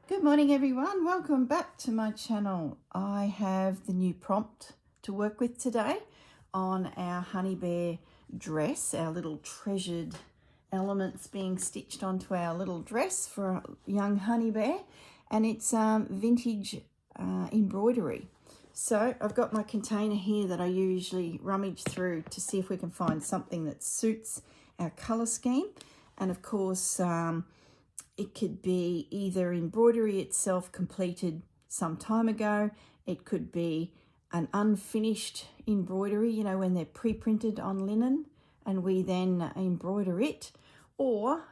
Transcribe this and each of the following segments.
Good morning everyone, welcome back to my channel. I have the new prompt to work with today on our honey bear dress, our little treasured elements being stitched onto our little dress for a young honey bear, and it's vintage embroidery. So I've got my container here that I usually rummage through to see if we can find something that suits our colour scheme, and of course it could be either embroidery itself completed some time ago. It could be an unfinished embroidery, you know, when they're pre-printed on linen and we then embroider it, or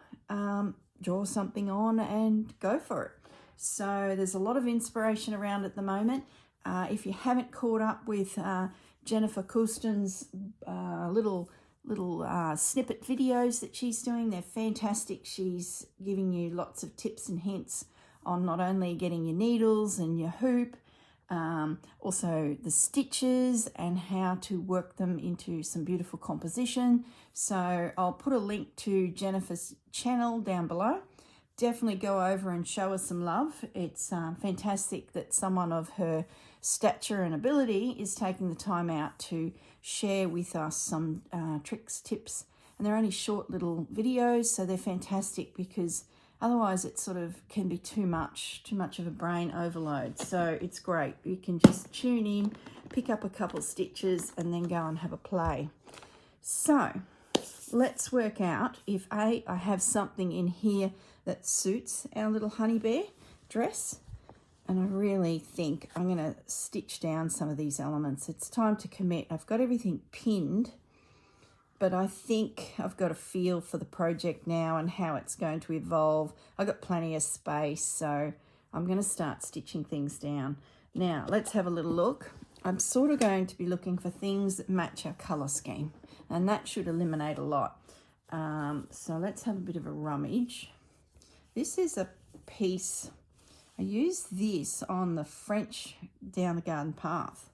draw something on and go for it. So there's a lot of inspiration around at the moment. If you haven't caught up with Jennifer Clouston's little snippet videos that she's doing, they're fantastic. She's giving you lots of tips and hints on not only getting your needles and your hoop, also the stitches and how to work them into some beautiful composition. So I'll put a link to Jennifer's channel down below. Definitely go over and show her some love. It's fantastic that someone of her stature and ability is taking the time out to share with us some tricks, tips, and they're only short little videos, so they're fantastic because otherwise it sort of can be too much of a brain overload. So it's great. You can just tune in, pick up a couple stitches, and then go and have a play. So let's work out if I have something in here that suits our little honey bear dress. And I really think I'm going to stitch down some of these elements. It's time to commit. I've got everything pinned, but I think I've got a feel for the project now and how it's going to evolve. I've got plenty of space, so I'm going to start stitching things down. Now, let's have a little look. I'm sort of going to be looking for things that match our colour scheme, and that should eliminate a lot. So let's have a bit of a rummage. This is a piece, I used this on the French down the garden path.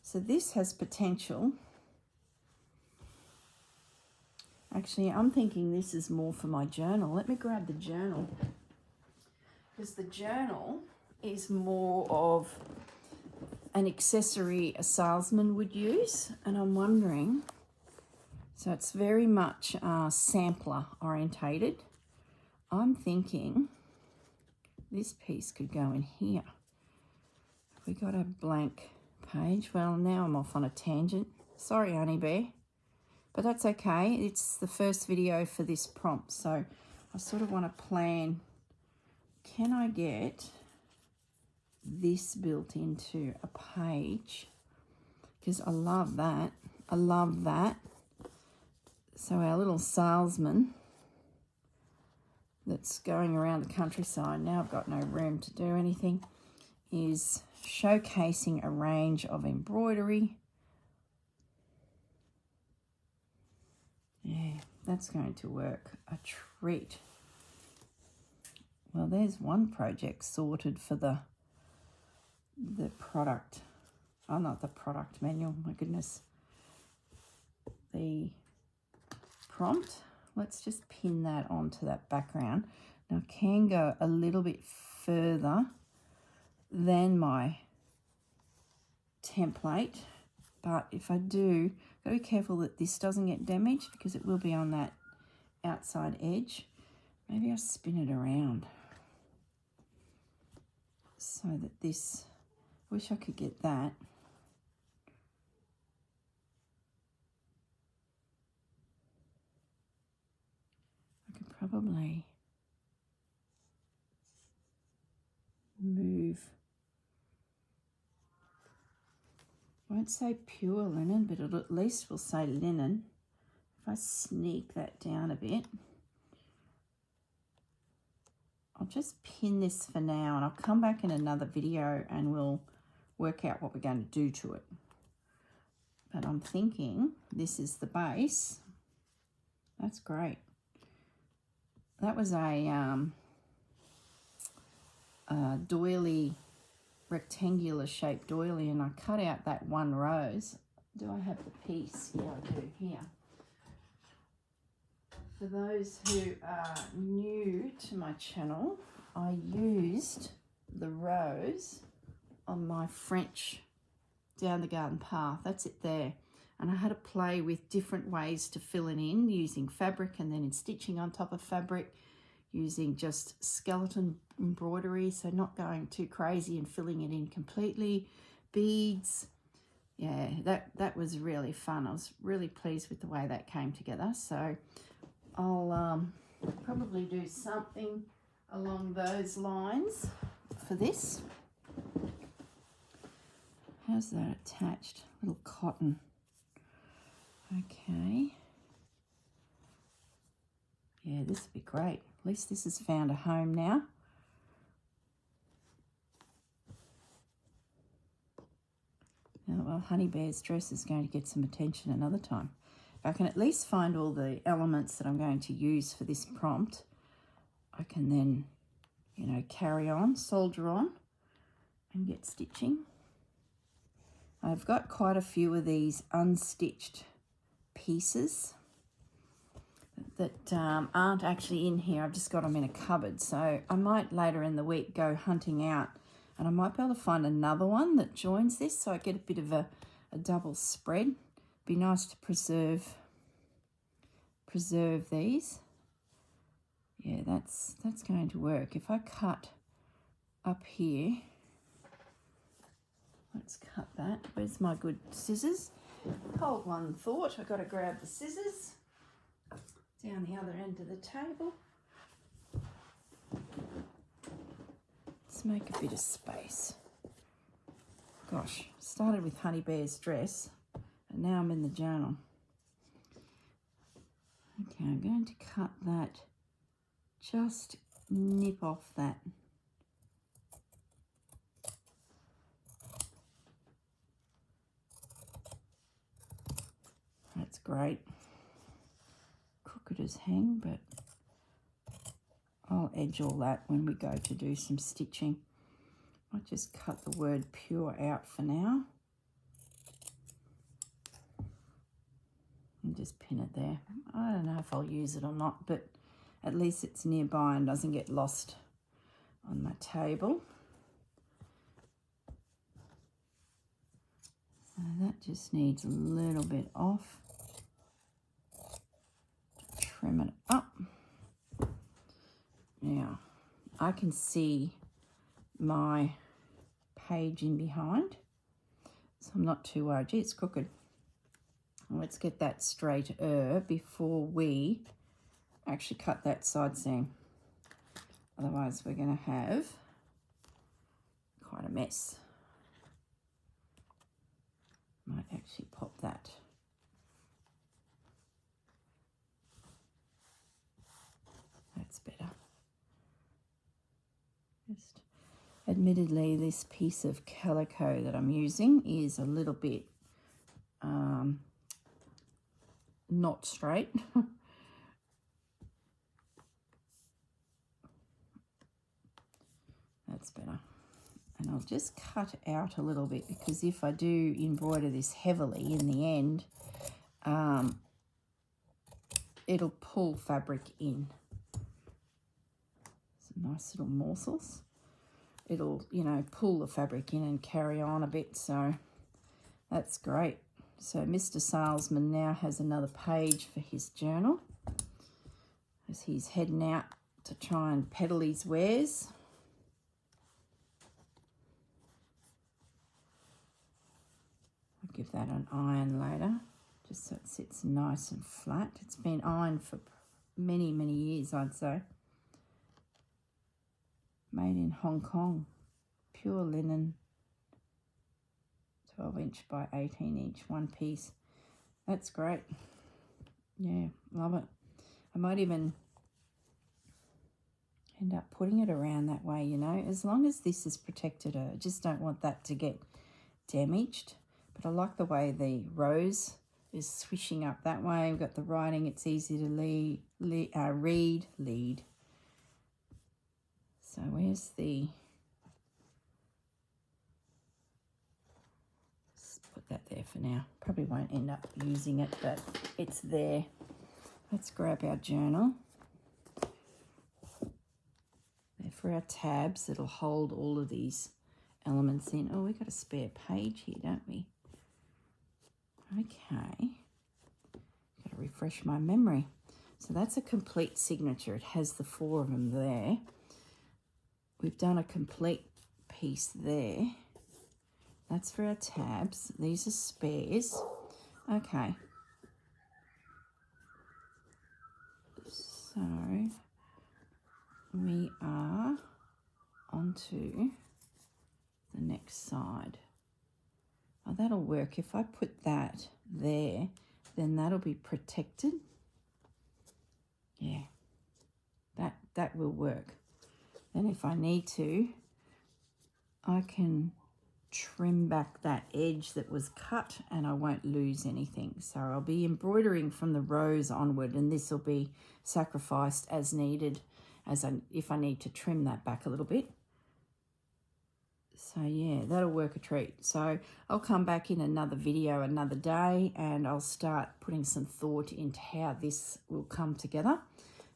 So this has potential. Actually, I'm thinking this is more for my journal. Let me grab the journal, because the journal is more of an accessory a salesman would use. And I'm wondering, so it's very much sampler orientated. I'm thinking this piece could go in here. Have we got a blank page? Well, now I'm off on a tangent. Sorry, honey bear, but that's okay. It's the first video for this prompt, so I sort of want to plan, can I get this built into a page? Because I love that. I love that. So our little salesman that's going around the countryside, now I've got no room to do anything, is showcasing a range of embroidery. Yeah, that's going to work a treat. Well, there's one project sorted for the product. Oh, not the product manual, my goodness. The prompt. Let's just pin that onto that background. Now I can go a little bit further than my template, but if I do, I've got to be careful that this doesn't get damaged because it will be on that outside edge. Maybe I'll spin it around so that this, I wish I could get that. Probably move, I won't say pure linen, but at least we'll say linen. If I sneak that down a bit, I'll just pin this for now, and I'll come back in another video and we'll work out what we're going to do to it. But I'm thinking this is the base. That's great. That was a doily, rectangular shaped doily, and I cut out that one rose. Do I have the piece? Yeah, I do, here. For those who are new to my channel, I used the rose on my French down the garden path. That's it there. And I had to play with different ways to fill it in, using fabric and then in stitching on top of fabric, using just skeleton embroidery, so not going too crazy and filling it in completely. Beads. Yeah, that was really fun. I was really pleased with the way that came together. So I'll probably do something along those lines for this. How's that attached? Little cotton. Okay. Yeah, this would be great. At least this has found a home now. Now, well, Honey Bear's dress is going to get some attention another time. If I can at least find all the elements that I'm going to use for this prompt, I can then, you know, carry on, soldier on, and get stitching. I've got quite a few of these unstitched pieces that aren't actually in here. I've just got them in a cupboard, so I might later in the week go hunting out, and I might be able to find another one that joins this, so I get a bit of a double spread. Be nice to preserve these. Yeah, that's going to work. If I cut up here, let's cut that. Where's my good scissors? Hold one thought. I've got to grab the scissors down the other end of the table. Let's make a bit of space. Gosh, started with Honey Bear's dress and now I'm in the journal. Okay, I'm going to cut that, just nip off that. That's great. Crooked as hang, but I'll edge all that when we go to do some stitching. I'll just cut the word pure out for now. And just pin it there. I don't know if I'll use it or not, but at least it's nearby and doesn't get lost on my table. So that just needs a little bit off. Trim it up. Now, I can see my page in behind, so I'm not too worried. Gee, it's crooked. Let's get that straighter before we actually cut that side seam. Otherwise, we're going to have quite a mess. Might actually pop that. That's better. Just admittedly, this piece of calico that I'm using is a little bit not straight. That's better. And I'll just cut out a little bit, because if I do embroider this heavily in the end, it'll pull fabric in. Some nice little morsels. It'll, you know, pull the fabric in and carry on a bit, so that's great. So Mr. Salesman now has another page for his journal as he's heading out to try and peddle his wares. I'll give that an iron later, just so it sits nice and flat. It's been ironed for many, many years, I'd say. Made in Hong Kong, pure linen, 12-inch by 18-inch, one piece. That's great. Yeah, love it. I might even end up putting it around that way, you know, as long as this is protected. I just don't want that to get damaged. But I like the way the rose is swishing up that way. We've got the writing, it's easy to read. So where's the... Put that there for now. Probably won't end up using it, but it's there. Let's grab our journal. There for our tabs that'll hold all of these elements in. Oh, we've got a spare page here, don't we? Okay. Got to refresh my memory. So that's a complete signature. It has the 4 of them there. We've done a complete piece there. That's for our tabs. These are spares. Okay. So we are onto the next side. Oh, that'll work. If I put that there, then that'll be protected. Yeah, that will work. Then if I need to, I can trim back that edge that was cut and I won't lose anything. So I'll be embroidering from the rows onward, and this will be sacrificed as needed if I need to trim that back a little bit. So yeah, that'll work a treat. So I'll come back in another video another day and I'll start putting some thought into how this will come together.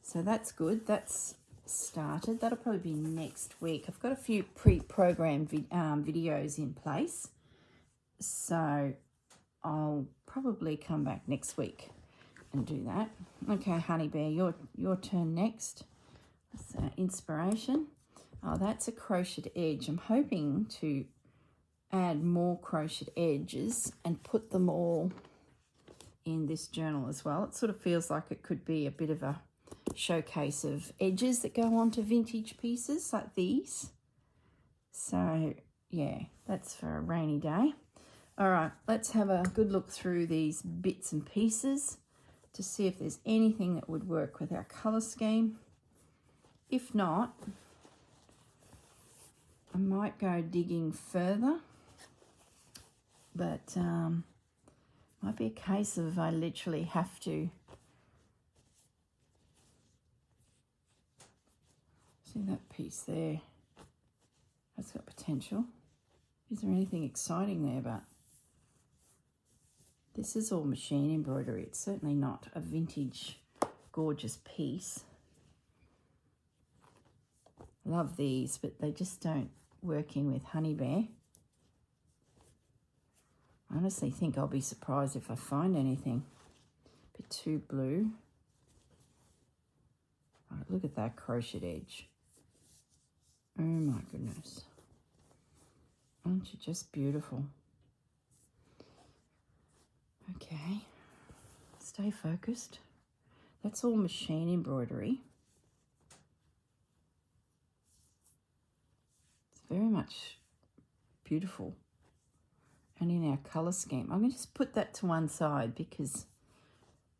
So that's good. That's started. That'll probably be next week. I've got a few pre-programmed videos in place. So I'll probably come back next week and do that. Okay, Honey Bear, your turn next. That's inspiration. Oh, that's a crocheted edge. I'm hoping to add more crocheted edges and put them all in this journal as well. It sort of feels like it could be a bit of a showcase of edges that go onto vintage pieces like these. So yeah, that's for a rainy day. All right, let's have a good look through these bits and pieces to see if there's anything that would work with our colour scheme. If not, I might go digging further, but might be a case of I literally have to see that piece there. That's got potential. Is there anything exciting there? But this is all machine embroidery. It's certainly not a vintage, gorgeous piece. Love these, but they just don't work in with Honey Bear. I honestly think I'll be surprised if I find anything. A bit too blue. Oh, look at that crochet edge. Oh my goodness. Aren't you just beautiful? Okay, stay focused. That's all machine embroidery. It's very much beautiful. And in our colour scheme, I'm going to just put that to one side because,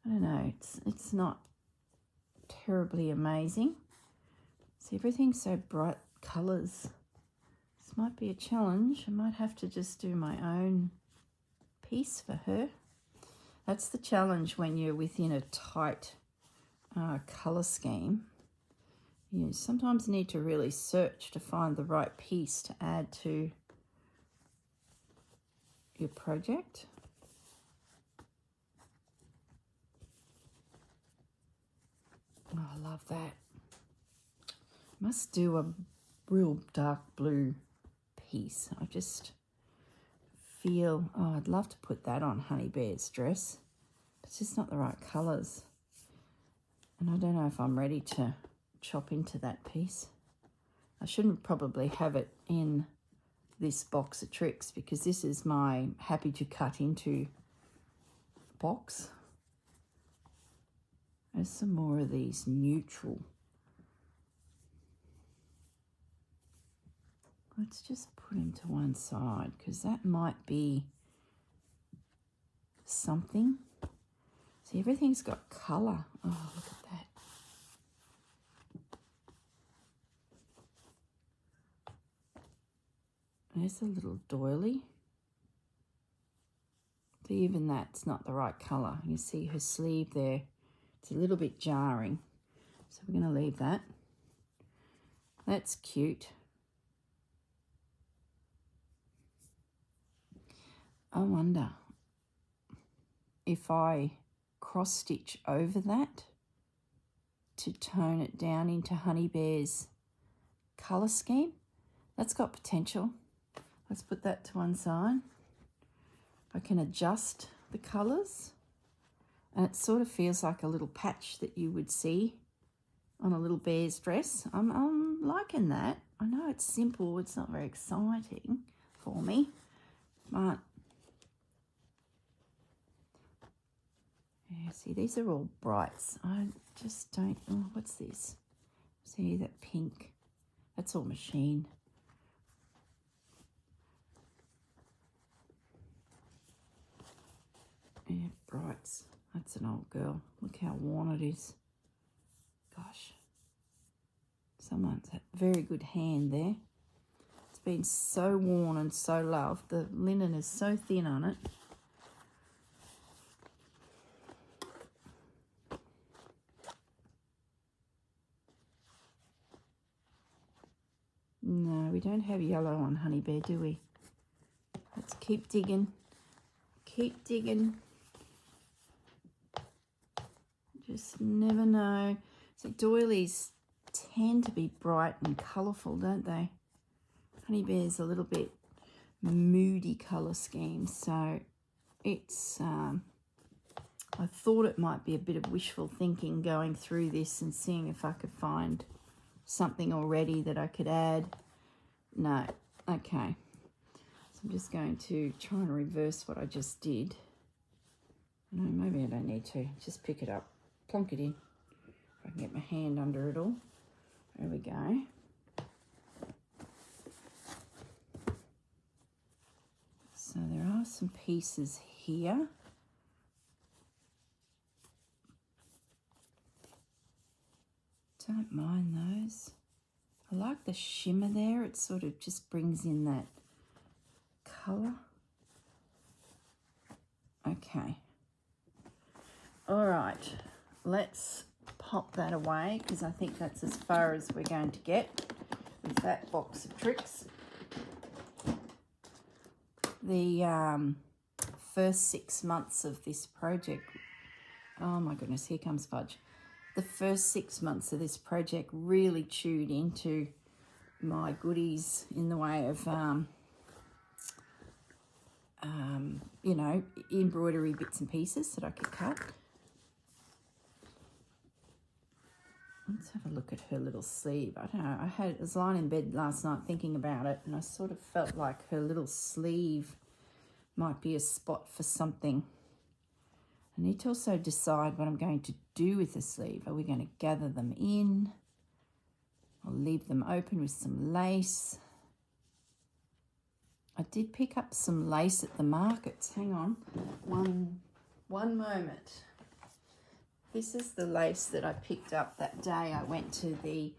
I don't know, it's not terribly amazing. See, everything's so bright colours. This might be a challenge. I might have to just do my own piece for her. That's the challenge when you're within a tight colour scheme. You sometimes need to really search to find the right piece to add to your project. Oh, I love that. Must do a real dark blue piece. I just feel, oh, I'd love to put that on Honey Bear's dress. But it's just not the right colours. And I don't know if I'm ready to chop into that piece. I shouldn't probably have it in this box of tricks because this is my happy to cut into box. There's some more of these neutral. Let's just put him to one side because that might be something. See, everything's got colour. Oh, look at that. There's a little doily. So even that's not the right colour. You see her sleeve there. It's a little bit jarring. So we're going to leave that. That's cute. I wonder if I cross stitch over that to tone it down into Honey Bear's colour scheme. That's got potential. Let's put that to one side. I can adjust the colours, and it sort of feels like a little patch that you would see on a little bear's dress. I'm liking that. I know it's simple, it's not very exciting for me, but yeah, see, these are all brights. I just don't, oh, what's this? See that pink? That's all machine. Yeah, brights. That's an old girl. Look how worn it is. Gosh. Someone's had very good hand there. It's been so worn and so loved. The linen is so thin on it. No, we don't have yellow on Honey Bear, do we? Let's keep digging. Keep digging. Just never know. So doilies tend to be bright and colourful, don't they? Honey Bear's a little bit moody colour scheme, so it's I thought it might be a bit of wishful thinking going through this and seeing if I could find something already that I could add. No. Okay. So I'm just going to try and reverse what I just did. No, maybe I don't need to. Just pick it up, plonk it in. If I can get my hand under it all. There we go. So there are some pieces here. Don't mind those. I like the shimmer there. It sort of just brings in that colour. Okay. All right. Let's pop that away because I think that's as far as we're going to get with that box of tricks. The first 6 months of this project, oh my goodness, here comes Fudge. The first 6 months of this project really chewed into my goodies in the way of, you know, embroidery bits and pieces that I could cut. Let's have a look at her little sleeve. I don't know, I was lying in bed last night thinking about it, and I sort of felt like her little sleeve might be a spot for something. I need to also decide what I'm going to do with the sleeve. Are we going to gather them in or leave them open with some lace? I did pick up some lace at the markets. Hang on, one moment. This is the lace that I picked up that day I went to the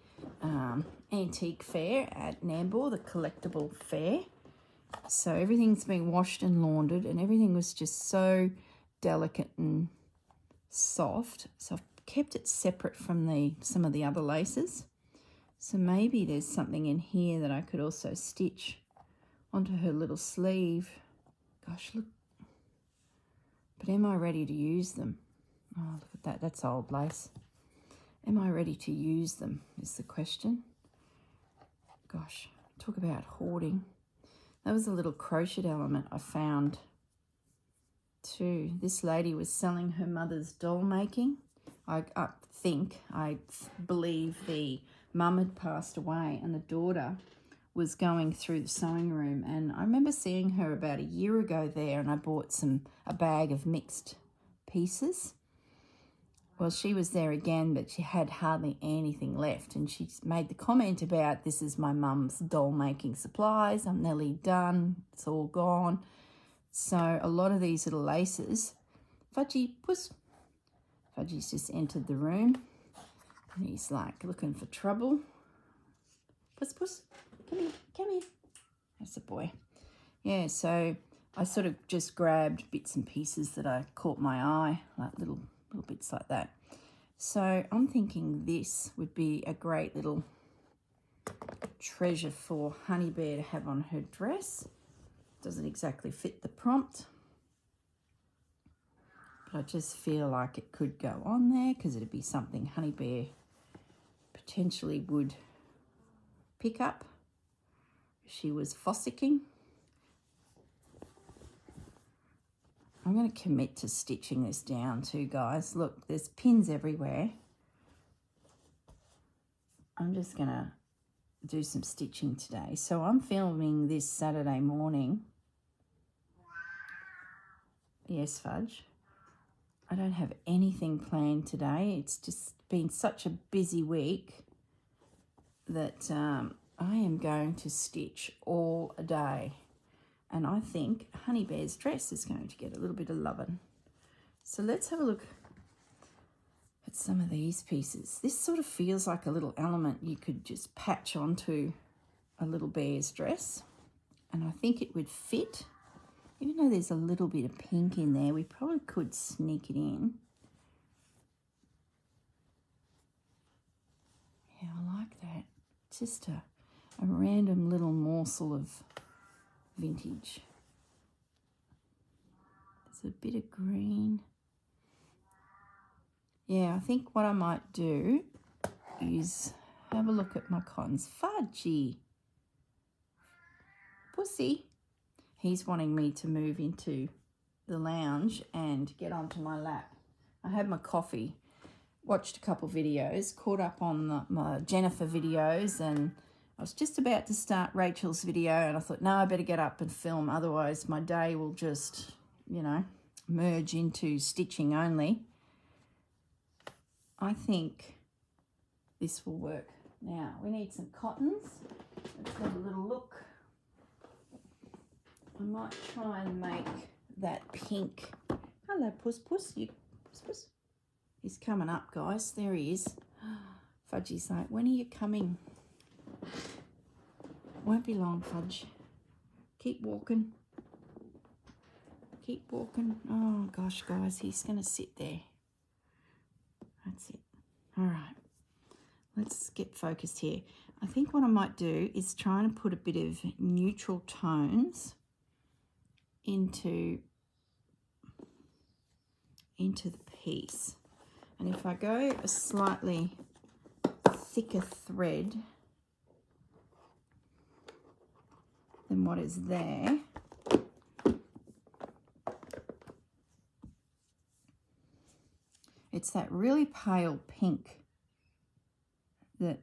antique fair at Nambour, the collectible fair. So everything's been washed and laundered and everything was just so delicate and soft. So I've kept it separate from some of the other laces. So maybe there's something in here that I could also stitch onto her little sleeve. Gosh, look. But am I ready to use them? Oh, look at that. That's old lace. Am I ready to use them is the question. Gosh, talk about hoarding. That was a little crochet element I found too. This lady was selling her mother's doll making. I believe the mum had passed away and the daughter was going through the sewing room, and I remember seeing her about a year ago there, and I bought a bag of mixed pieces. Well, she was there again, but she had hardly anything left, and she made the comment about, this is my mum's doll making supplies, I'm nearly done, it's all gone. So a lot of these little laces, Fudgy's just entered the room, and he's like looking for trouble. Puss, come here. That's a boy. Yeah, so I sort of just grabbed bits and pieces that I caught my eye, like little bits like that. So I'm thinking this would be a great little treasure for Honey Bear to have on her dress. Doesn't exactly fit the prompt, but I just feel like it could go on there because it'd be something Honey Bear potentially would pick up. She was fossicking. I'm going to commit to stitching this down too, guys. Look, there's pins everywhere. I'm just going to do some stitching today. So I'm filming this Saturday morning. Yes, Fudge. I don't have anything planned today. It's just been such a busy week that I am going to stitch all day. And I think Honey Bear's dress is going to get a little bit of loving. So let's have a look at some of these pieces. This sort of feels like a little element you could just patch onto a little bear's dress. And I think it would fit. Even though there's a little bit of pink in there, we probably could sneak it in. Yeah, I like that. Just a random little morsel of vintage. There's a bit of green. Yeah, I think what I might do is have a look at my cottons. Fudgy. Pussy. He's wanting me to move into the lounge and get onto my lap. I had my coffee, watched a couple videos, caught up on my Jennifer videos, and I was just about to start Rachel's video, and I thought, no, I better get up and film, otherwise my day will just, you know, merge into stitching only. I think this will work. Now, we need some cottons. Let's have a little look. I might try and make that pink. Hello, Puss Puss. Puss Puss. He's coming up, guys. There he is. Fudgy's like, when are you coming? Won't be long, Fudge. Keep walking. Keep walking. Oh, gosh, guys. He's going to sit there. That's it. All right. Let's get focused here. I think what I might do is try and put a bit of neutral tones into the piece. And if I go a slightly thicker thread than what is there, it's that really pale pink and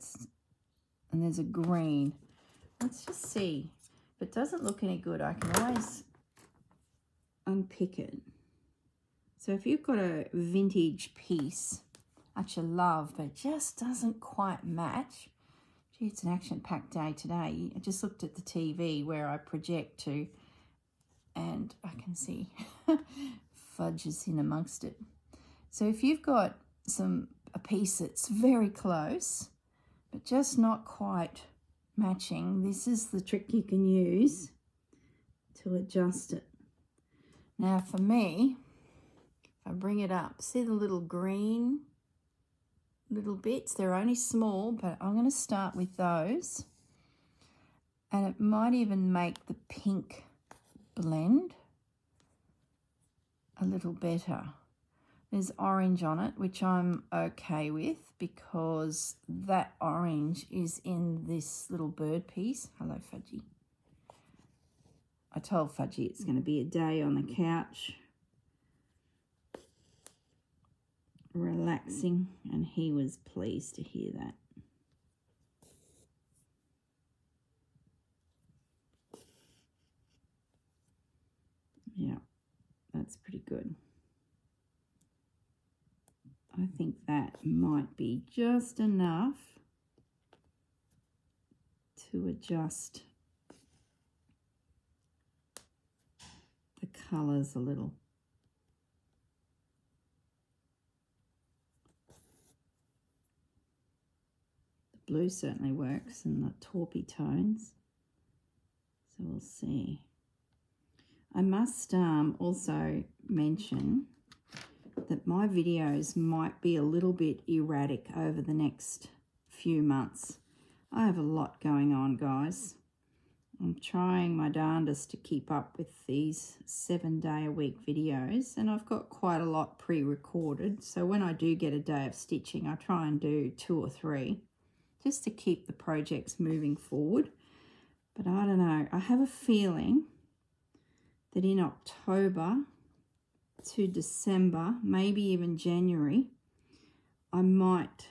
there's a green. Let's just see. If it doesn't look any good, I can always unpick it. So if you've got a vintage piece that you love but just doesn't quite match, gee, it's an action-packed day today. I just looked at the TV where I project to, and I can see Fudge is in amongst it. So if you've got a piece that's very close but just not quite matching, this is the trick you can use to adjust it. Now for me, if I bring it up, see the little green little bits? They're only small, but I'm going to start with those. And it might even make the pink blend a little better. There's orange on it, which I'm okay with because that orange is in this little bird piece. Hello, Fudgy. I told Fudgy it's going to be a day on the couch, relaxing, and he was pleased to hear that. Yeah, that's pretty good. I think that might be just enough to adjust the colours a little. The blue certainly works in the taupey tones, so we'll see. I must also mention that my videos might be a little bit erratic over the next few months. I have a lot going on, guys. I'm trying my darndest to keep up with these 7-day-a-week videos, and I've got quite a lot pre-recorded, so when I do get a day of stitching, I try and do 2 or 3. just to keep the projects moving forward. But I don't know, I have a feeling that in October to December, maybe even January, I might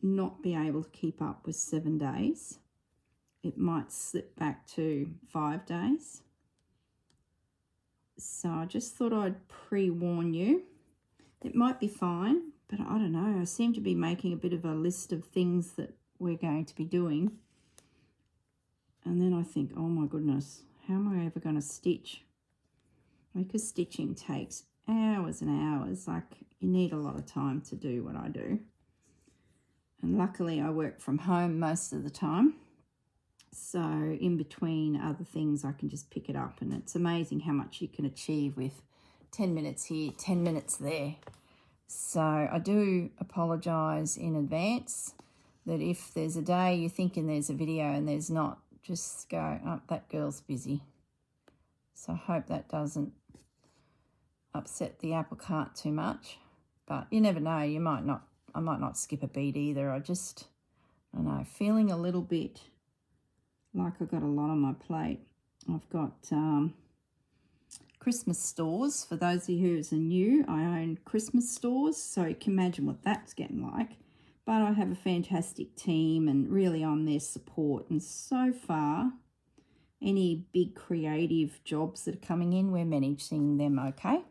not be able to keep up with 7 days. It might slip back to 5 days. So I just thought I'd pre-warn you. It might be fine, but I don't know. I seem to be making a bit of a list of things that we're going to be doing. And then I think, oh my goodness, how am I ever going to stitch? Because stitching takes hours and hours. Like, you need a lot of time to do what I do. And luckily I work from home most of the time. So in between other things, I can just pick it up, and it's amazing how much you can achieve with 10 minutes here, 10 minutes there. So I do apologise in advance that if there's a day you're thinking there's a video and there's not, just go, oh, that girl's busy. So I hope that doesn't upset the apple cart too much. But you never know, I might not skip a beat either. I don't know, feeling a little bit like I've got a lot on my plate. I've got Christmas stores. For those of you who are new, I own Christmas stores, so you can imagine what that's getting like. But I have a fantastic team, and really I'm their support. And so far, any big creative jobs that are coming in, we're managing them okay.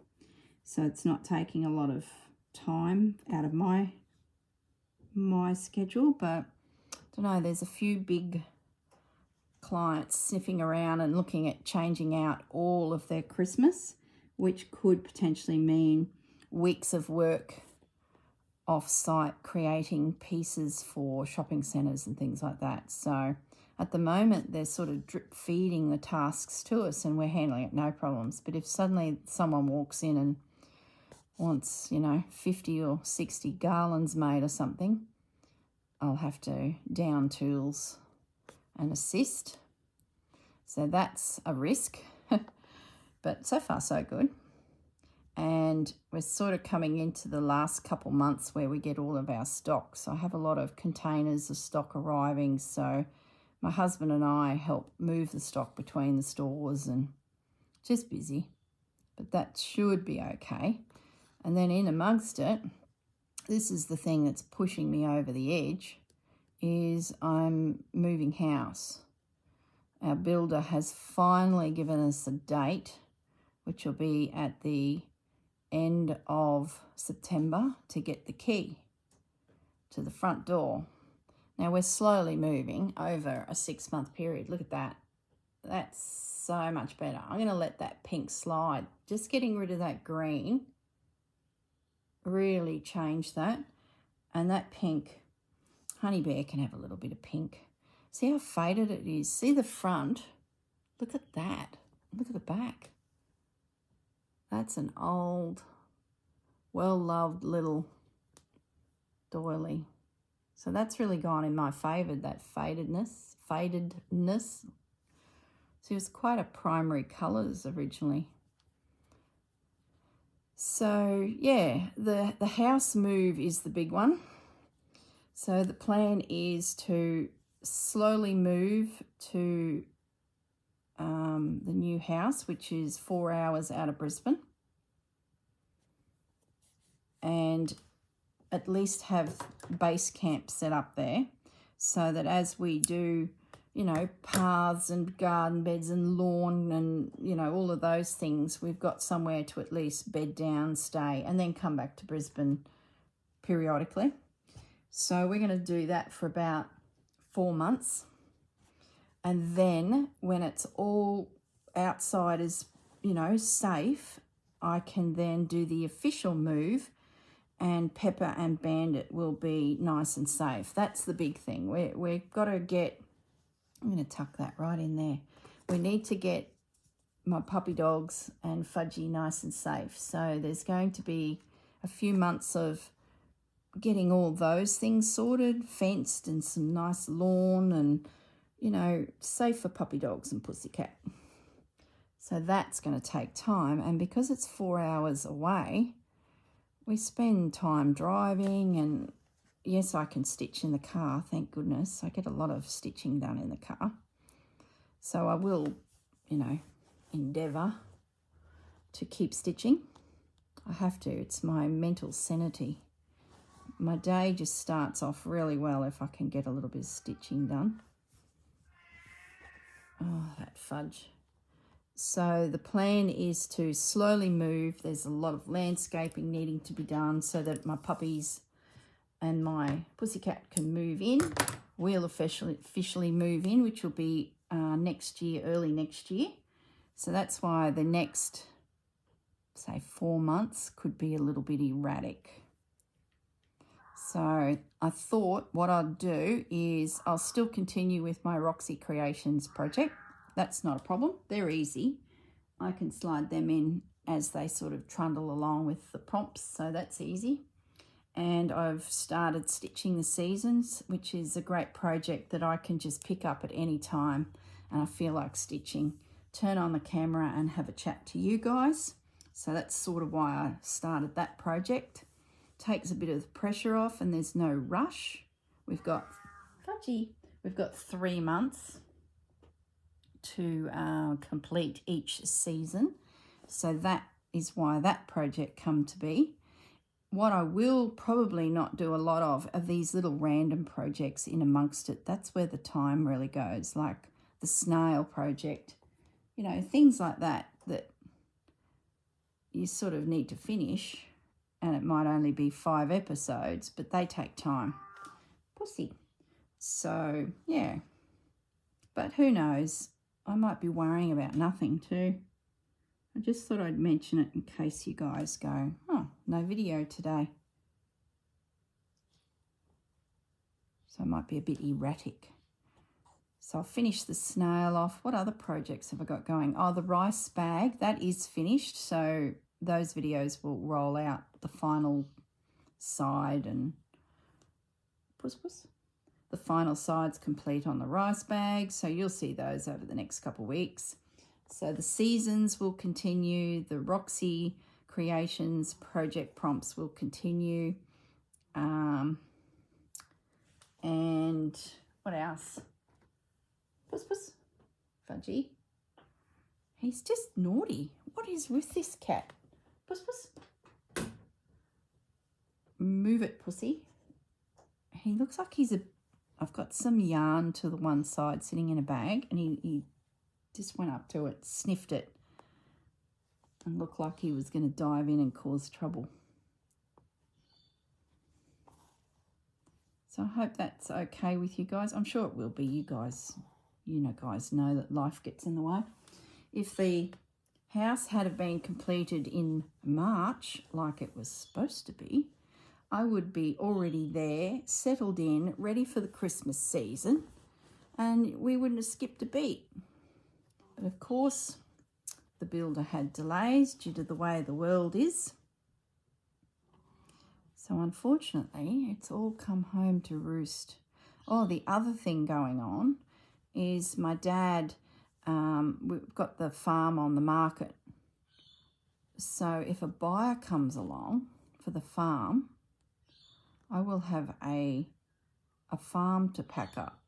So it's not taking a lot of time out of my schedule. But I don't know, there's a few big clients sniffing around and looking at changing out all of their Christmas, which could potentially mean weeks of work off-site creating pieces for shopping centres and things like that. So at the moment they're sort of drip feeding the tasks to us and we're handling it no problems. But if suddenly someone walks in and wants, 50 or 60 garlands made or something, I'll have to down tools and assist. So that's a risk, but so far so good. And we're sort of coming into the last couple months where we get all of our stock. So I have a lot of containers of stock arriving. So my husband and I help move the stock between the stores, and just busy, but that should be okay. And then in amongst it, this is the thing that's pushing me over the edge, is I'm moving house. Our builder has finally given us a date, which will be at the end of September, to get the key to the front door. Now we're slowly moving over a 6-month period. Look at that. That's so much better. I'm going to let that pink slide. Just getting rid of that green really changed that. And that pink, Honey Bear can have a little bit of pink. See how faded it is? See the front? Look at that. Look at the back. That's an old, well-loved little doily. So that's really gone in my favour, that fadedness. So it was quite a primary colours originally. So yeah, the house move is the big one. So the plan is to slowly move to the new house, which is 4 hours out of Brisbane, and at least have base camp set up there, so that as we do, paths and garden beds and lawn and, all of those things, we've got somewhere to at least bed down, stay, and then come back to Brisbane periodically. So we're going to do that for about 4 months. And then when it's all outside is, safe, I can then do the official move, and Pepper and Bandit will be nice and safe. That's the big thing. We've got to get, I'm going to tuck that right in there. We need to get my puppy dogs and Fudgy nice and safe. So there's going to be a few months of getting all those things sorted, fenced, and some nice lawn and, safe for puppy dogs and pussycat. So that's going to take time. And because it's 4 hours away, we spend time driving and, yes, I can stitch in the car, thank goodness. I get a lot of stitching done in the car. So I will, you know, endeavour to keep stitching. I have to. It's my mental sanity. My day just starts off really well if I can get a little bit of stitching done. Oh, that fudge. So the plan is to slowly move. There's a lot of landscaping needing to be done so that my puppies and my pussycat can move in. We'll officially move in, which will be next year, early next year. So that's why the next, say, 4 months could be a little bit erratic. So I thought what I'd do is I'll still continue with my Roxy Creations project. That's not a problem. They're easy. I can slide them in as they sort of trundle along with the prompts, so that's easy. And I've started Stitching the Seasons, which is a great project that I can just pick up at any time and I feel like stitching. Turn on the camera and have a chat to you guys. So that's sort of why I started that project. Takes a bit of the pressure off and there's no rush. We've got 3 months to complete each season. So that is why that project come to be. What I will probably not do a lot of are these little random projects in amongst it. That's where the time really goes, like the snail project, you know, things like that that you sort of need to finish. And it might only be 5 episodes, but they take time. Pussy. So, yeah. But who knows? I might be worrying about nothing too. I just thought I'd mention it in case you guys go, oh, no video today. So I might be a bit erratic. So I'll finish the snail off. What other projects have I got going? Oh, the rice bag, that is finished. So those videos will roll out the final side and the final side's complete on the rice bag. So you'll see those over the next couple of weeks. So the seasons will continue. The Roxy Creations project prompts will continue. And what else? Fudgy. He's just naughty. What is with this cat? Move it, pussy. He looks like I've got some yarn to the one side sitting in a bag and he just went up to it, sniffed it and looked like he was going to dive in and cause trouble. So I hope that's okay with you guys. I'm sure it will be. You guys know that life gets in the way. If the house had have been completed in March, like it was supposed to be, I would be already there, settled in, ready for the Christmas season, and we wouldn't have skipped a beat. But of course, the builder had delays due to the way the world is. So unfortunately, it's all come home to roost. Oh, the other thing going on is my dad, we've got the farm on the market. So if a buyer comes along for the farm, I will have a farm to pack up.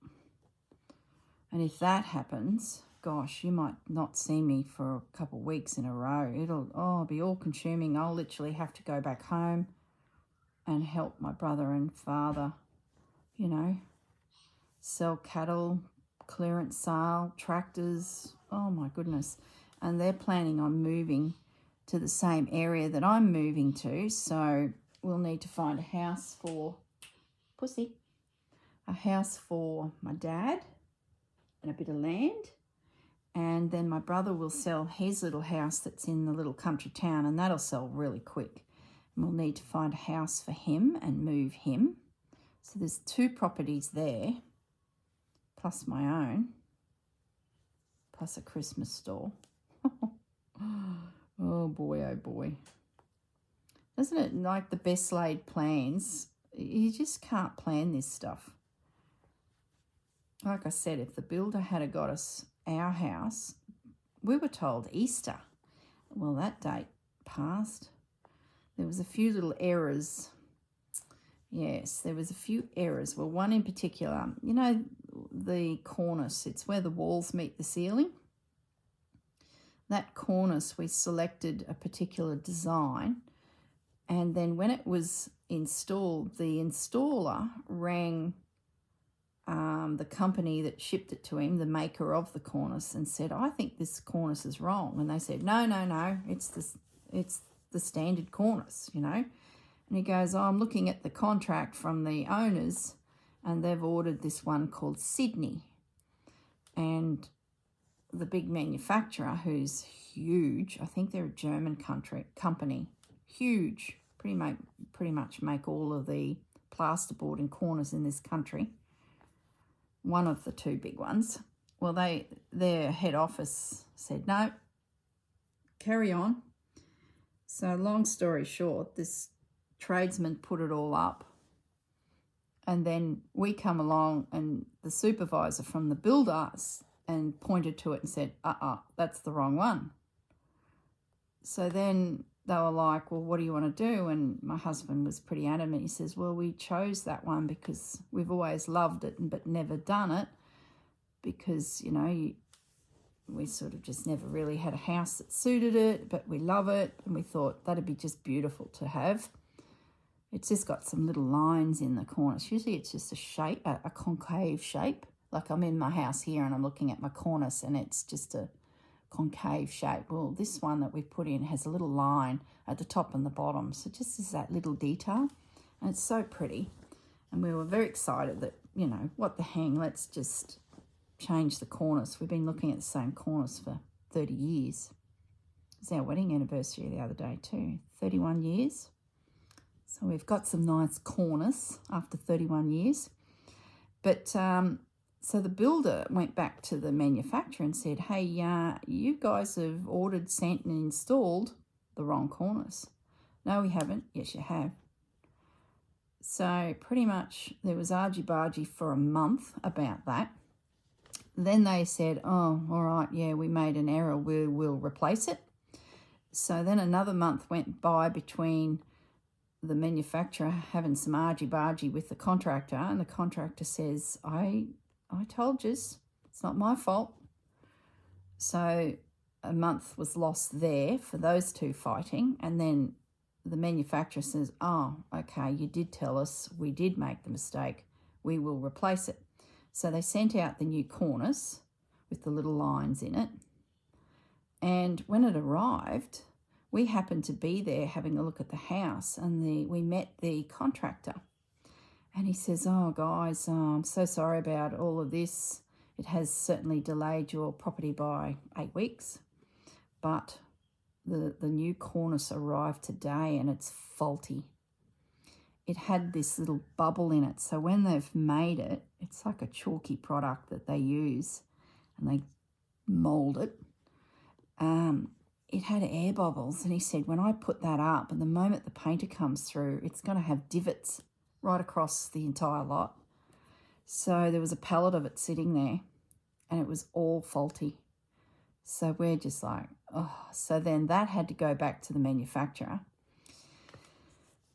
And if that happens, gosh, you might not see me for a couple of weeks in a row. It'll be all consuming. I'll literally have to go back home and help my brother and father, you know, sell cattle, clearance sale, tractors. Oh my goodness. And they're planning on moving to the same area that I'm moving to. So we'll need to find a house for Pussy, a house for my dad and a bit of land. And then my brother will sell his little house that's in the little country town, and that'll sell really quick. And we'll need to find a house for him and move him. So there's 2 properties there, plus my own, plus a Christmas store. Oh boy, oh boy. Isn't it like the best laid plans? You just can't plan this stuff. Like I said, if the builder had got us our house, we were told Easter. Well, that date passed. There was a few little errors Yes, there was a few errors. Well, one in particular, you know, the cornice, it's where the walls meet the ceiling. That cornice, we selected a particular design, and then when it was installed, the installer rang the company that shipped it to him, the maker of the cornice, and said, I think this cornice is wrong. And they said, no, it's the standard cornice, you know. And he goes, oh, I'm looking at the contract from the owners, and they've ordered this one called Sydney. And the big manufacturer, who's huge, I think they're a German company, huge, pretty much make all of the plasterboard and corners in this country. One of the two big ones. Well, their head office said, no, carry on. So long story short, this tradesman put it all up, and then we come along, and the supervisor from the builders and pointed to it and said, that's the wrong one. So then they were like, well, what do you want to do? And my husband was pretty adamant. He says, well, we chose that one because we've always loved it but never done it, because, you know, we sort of just never really had a house that suited it, but we love it, and we thought that'd be just beautiful to have. It's just got some little lines in the corners. Usually it's just a shape, a concave shape. Like I'm in my house here and I'm looking at my cornice and it's just a concave shape. Well, this one that we've put in has a little line at the top and the bottom. So just is that little detail. And it's so pretty. And we were very excited that, you know, what the hang, let's just change the cornice. We've been looking at the same cornice for 30 years. It's our wedding anniversary the other day too, 31 years. So we've got some nice cornice after 31 years. But so the builder went back to the manufacturer and said, hey, you guys have ordered, sent and installed the wrong cornice. No, we haven't. Yes, you have. So pretty much there was argy-bargy for a month about that. Then they said, oh, all right, yeah, we made an error. We will replace it. So then another month went by between the manufacturer having some argy-bargy with the contractor, and the contractor says, I told you, it's not my fault. So a month was lost there for those two fighting, and then the manufacturer says, oh, okay, you did tell us, we did make the mistake, we will replace it. So they sent out the new cornice with the little lines in it, and when it arrived, we happened to be there having a look at the house, and we met the contractor. And he says, oh, guys, I'm so sorry about all of this. It has certainly delayed your property by 8 weeks. But the new cornice arrived today and it's faulty. It had this little bubble in it. So when they've made it, it's like a chalky product that they use and they mould it. It had air bubbles. And he said, when I put that up and the moment the painter comes through, it's going to have divots right across the entire lot. So there was a pallet of it sitting there and it was all faulty. So we're just like, oh. So then that had to go back to the manufacturer.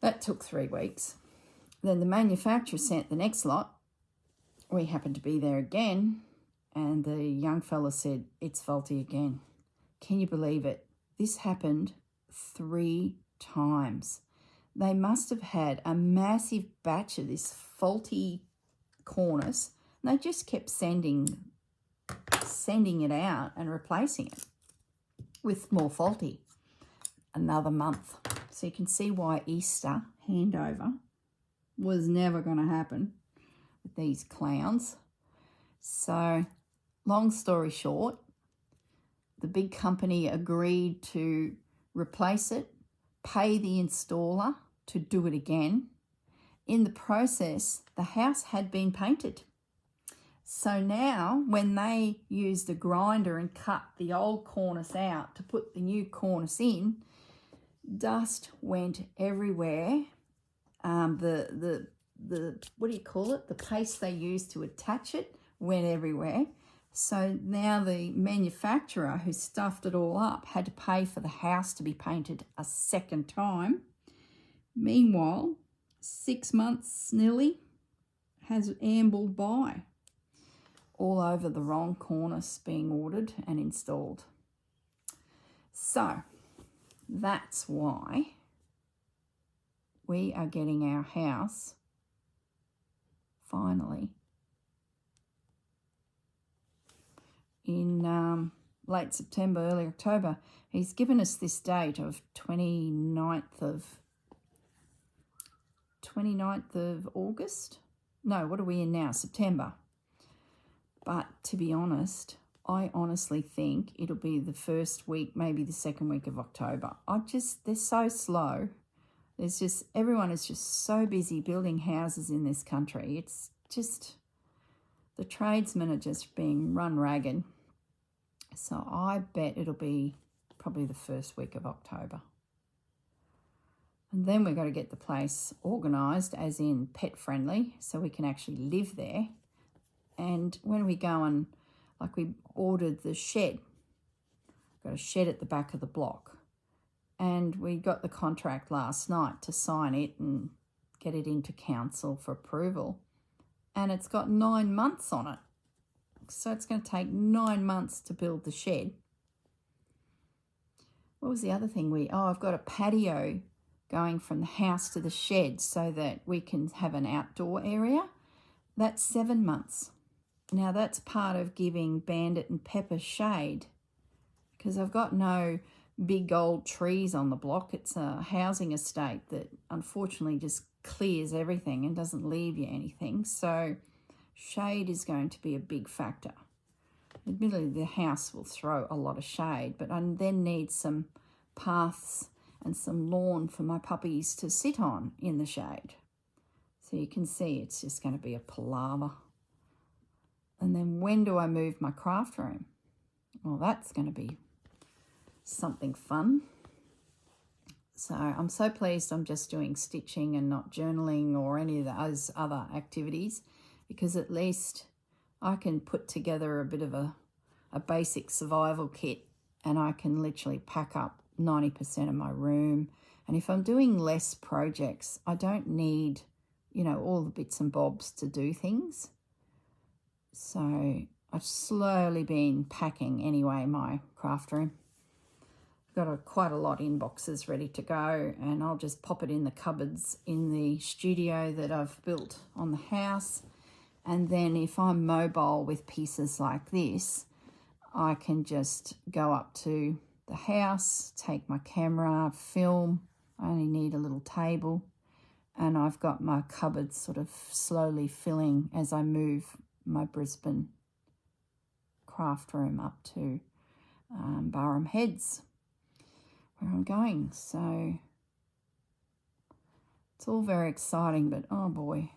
That took 3 weeks. Then the manufacturer sent the next lot. We happened to be there again, and the young fella said, it's faulty again. Can you believe it? This happened 3 times. They must have had a massive batch of this faulty cornice, and they just kept sending it out and replacing it with more faulty. Another month. So you can see why Easter handover was never going to happen with these clowns. So long story short, the big company agreed to replace it, pay the installer to do it again. In the process, the house had been painted. So now when they used a grinder and cut the old cornice out to put the new cornice in, dust went everywhere. The what do you call it? The paste they used to attach it went everywhere. So now the manufacturer who stuffed it all up had to pay for the house to be painted a second time. Meanwhile, 6 months nearly has ambled by, all over the wrong cornice being ordered and installed. So that's why we are getting our house finally in late September, early October. He's given us this date of 29th of August. No, what are we in now? September. But to be honest, I honestly think it'll be the first week, maybe the second week of October. They're so slow. Everyone is just so busy building houses in this country. It's just, the tradesmen are just being run ragged. So I bet it'll be probably the first week of October. And then we've got to get the place organised, as in pet friendly, so we can actually live there. And when we go and, like, we ordered the shed, got a shed at the back of the block, and we got the contract last night to sign it and get it into council for approval. And it's got 9 months on it. So it's going to take 9 months to build the shed. What was the other thing I've got a patio going from the house to the shed so that we can have an outdoor area. That's 7 months. Now that's part of giving Bandit and Pepper shade, because I've got no big old trees on the block. It's a housing estate that unfortunately just clears everything and doesn't leave you anything. So shade is going to be a big factor. Admittedly, the house will throw a lot of shade, but I then need some paths and some lawn for my puppies to sit on in the shade. So you can see it's just going to be a palaver. And then when do I move my craft room? Well, that's going to be something fun. So I'm so pleased I'm just doing stitching and not journaling or any of those other activities, because at least I can put together a bit of a basic survival kit, and I can literally pack up 90% of my room. And if I'm doing less projects, I don't need, all the bits and bobs to do things. So I've slowly been packing anyway my craft room. I've got quite a lot in boxes ready to go, and I'll just pop it in the cupboards in the studio that I've built on the house. And then if I'm mobile with pieces like this, I can just go up to the house, take my camera, film. I only need a little table, and I've got my cupboards sort of slowly filling as I move my Brisbane craft room up to Barham Heads, where I'm going. So it's all very exciting, but oh boy,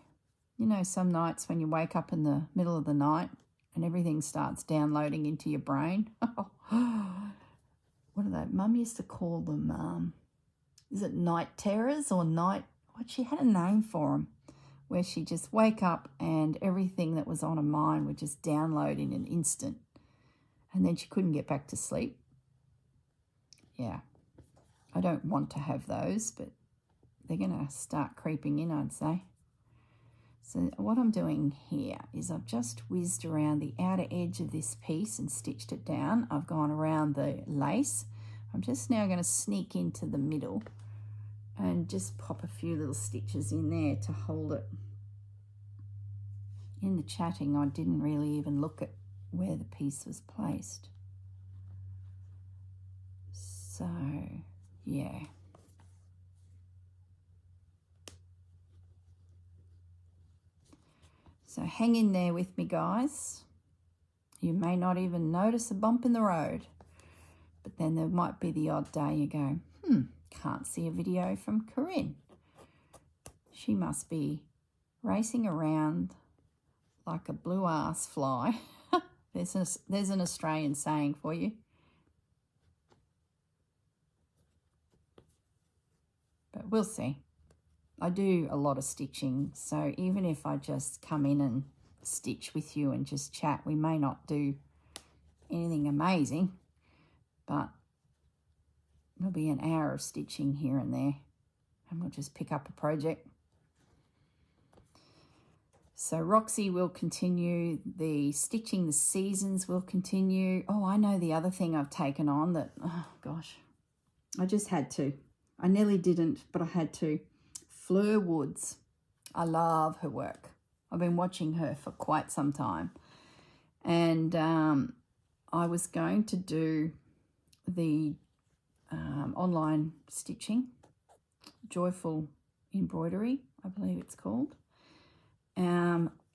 some nights when you wake up in the middle of the night and everything starts downloading into your brain. What are they? Mum used to call them, is it night terrors or night, she had a name for them, where she'd just wake up and everything that was on her mind would just download in an instant. And then she couldn't get back to sleep. Yeah, I don't want to have those, but they're going to start creeping in, I'd say. So what I'm doing here is I've just whizzed around the outer edge of this piece and stitched it down. I've gone around the lace. I'm just now going to sneak into the middle and just pop a few little stitches in there to hold it. In the chatting, I didn't really even look at where the piece was placed. So, yeah. So hang in there with me, guys. You may not even notice a bump in the road, but then there might be the odd day you go, can't see a video from Corrine. She must be racing around like a blue ass fly. There's an Australian saying for you. But we'll see. I do a lot of stitching, so even if I just come in and stitch with you and just chat, we may not do anything amazing, but there'll be an hour of stitching here and there, and we'll just pick up a project. So Roxy will continue, the Stitching the Seasons will continue. Oh, I know the other thing I've taken on that, oh gosh, I just had to. I nearly didn't, but I had to. Fleur Woods. I love her work. I've been watching her for quite some time. And I was going to do the online stitching, Joyful Embroidery, I believe it's called,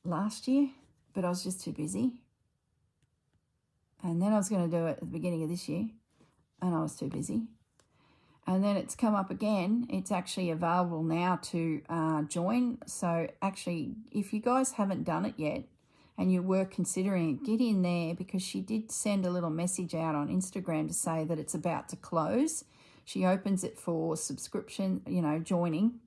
last year, but I was just too busy. And then I was going to do it at the beginning of this year, and I was too busy. And then it's come up again. It's actually available now to join. So actually, if you guys haven't done it yet and you were considering it, get in there, because she did send a little message out on Instagram to say that it's about to close. She opens it for subscription, you know, joining.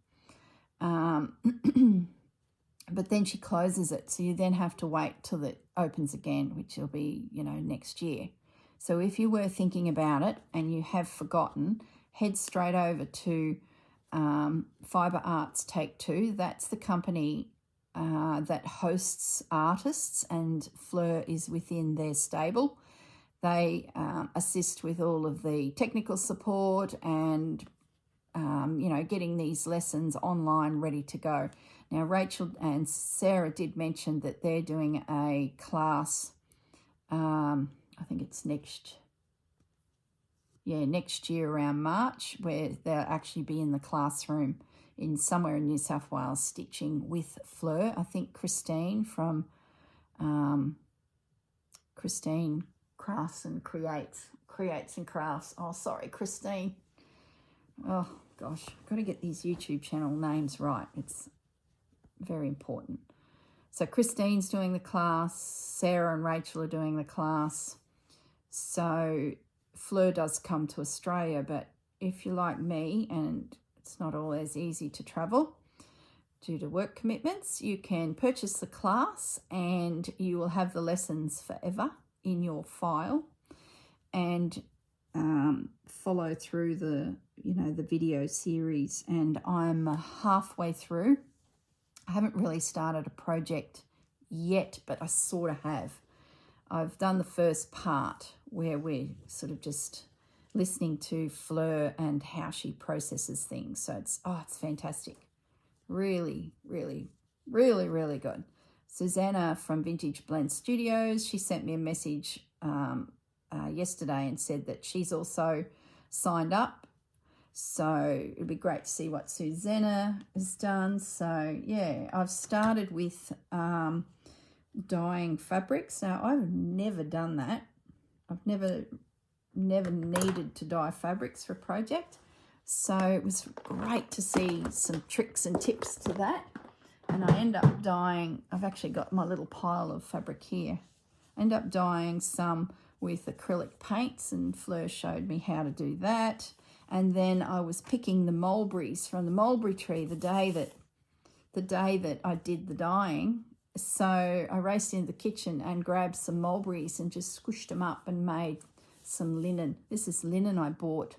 But then she closes it. So you then have to wait till it opens again, which will be, you know, next year. So if you were thinking about it and you have forgotten, head straight over to Fibre Arts Take Two. That's the company that hosts artists, and Fleur is within their stable. They assist with all of the technical support and, you know, getting these lessons online ready to go. Now, Rachel and Sarah did mention that they're doing a class, I think it's next year around March, where they'll actually be in the classroom in somewhere in New South Wales stitching with Fleur. I think Christine from Christine Crafts and Creates and Crafts. Oh, sorry, Christine. Oh, gosh, I've got to get these YouTube channel names right. It's very important. So Christine's doing the class. Sarah and Rachel are doing the class. So Fleur does come to Australia, but if you're like me and it's not always easy to travel due to work commitments, you can purchase the class and you will have the lessons forever in your file, and follow through the, you know, the video series. And I'm halfway through. I haven't really started a project yet, but I sort of have. I've done the first part where we're sort of just listening to Fleur and how she processes things. So it's fantastic. Really, really, really, really good. Susanna from Vintage Blend Studios, she sent me a message yesterday and said that she's also signed up. So it'd be great to see what Susanna has done. So yeah, I've started with dyeing fabrics. Now, I've never done that. I've never needed to dye fabrics for a project. So it was great to see some tricks and tips to that. And I end up dyeing, I've actually got my little pile of fabric here. I end up dyeing some with acrylic paints, and Fleur showed me how to do that. And then I was picking the mulberries from the mulberry tree the day that I did the dyeing. So I raced into the kitchen and grabbed some mulberries and just squished them up and made some linen. This is linen I bought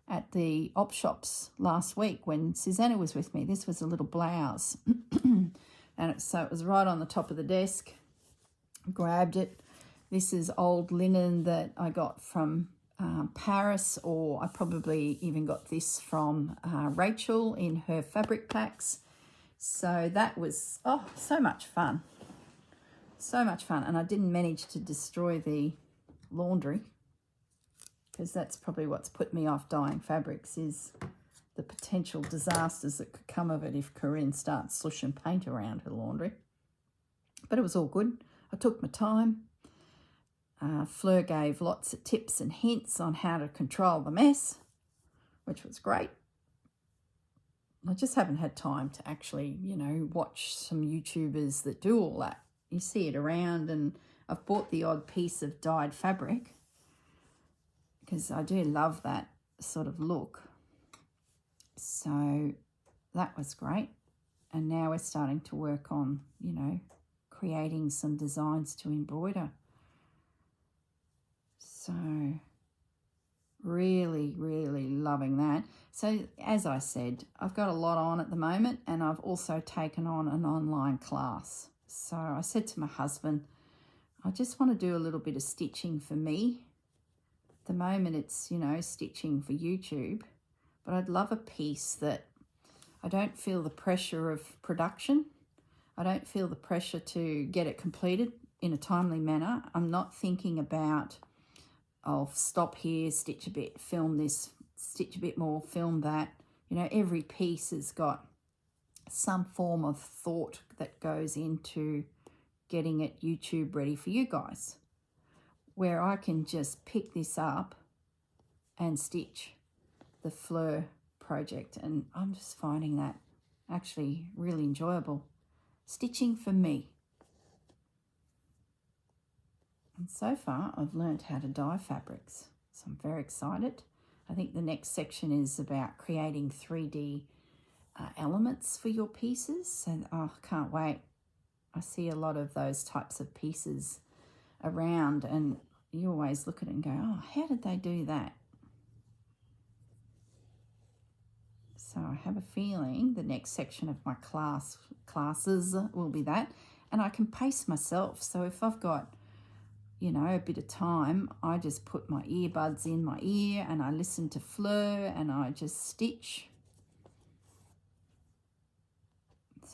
at the op shops last week when Susanna was with me. This was a little blouse. And so it was right on the top of the desk. Grabbed it. This is old linen that I got from Paris, or I probably even got this from Rachel in her fabric packs. So that was, so much fun. So much fun. And I didn't manage to destroy the laundry, because that's probably what's put me off dyeing fabrics, is the potential disasters that could come of it if Corrine starts slushing paint around her laundry. But it was all good. I took my time. Fleur gave lots of tips and hints on how to control the mess, which was great. I just haven't had time to actually, you know, watch some YouTubers that do all that. You see it around, and I've bought the odd piece of dyed fabric because I do love that sort of look. So that was great. And now we're starting to work on, you know, creating some designs to embroider. So really, really loving that. So as I said, I've got a lot on at the moment, and I've also taken on an online class. So I said to my husband, I just want to do a little bit of stitching for me. At the moment it's, you know, stitching for YouTube, but I'd love a piece that I don't feel the pressure of production. I don't feel the pressure to get it completed in a timely manner. I'm not thinking about, I'll stop here, stitch a bit, film this, stitch a bit more, film that. You know, every piece has got some form of thought that goes into getting it YouTube ready for you guys, where I can just pick this up and stitch the Fleur project, and I'm just finding that actually really enjoyable. Stitching for me. And so far I've learned how to dye fabrics, so I'm very excited. I think the next section is about creating 3D elements for your pieces, so oh, can't wait. I see a lot of those types of pieces around, and you always look at it and go, oh, how did they do that? So I have a feeling the next section of my classes will be that, and I can pace myself. So if I've got, you know, a bit of time, I just put my earbuds in my ear and I listen to Fleur and I just stitch.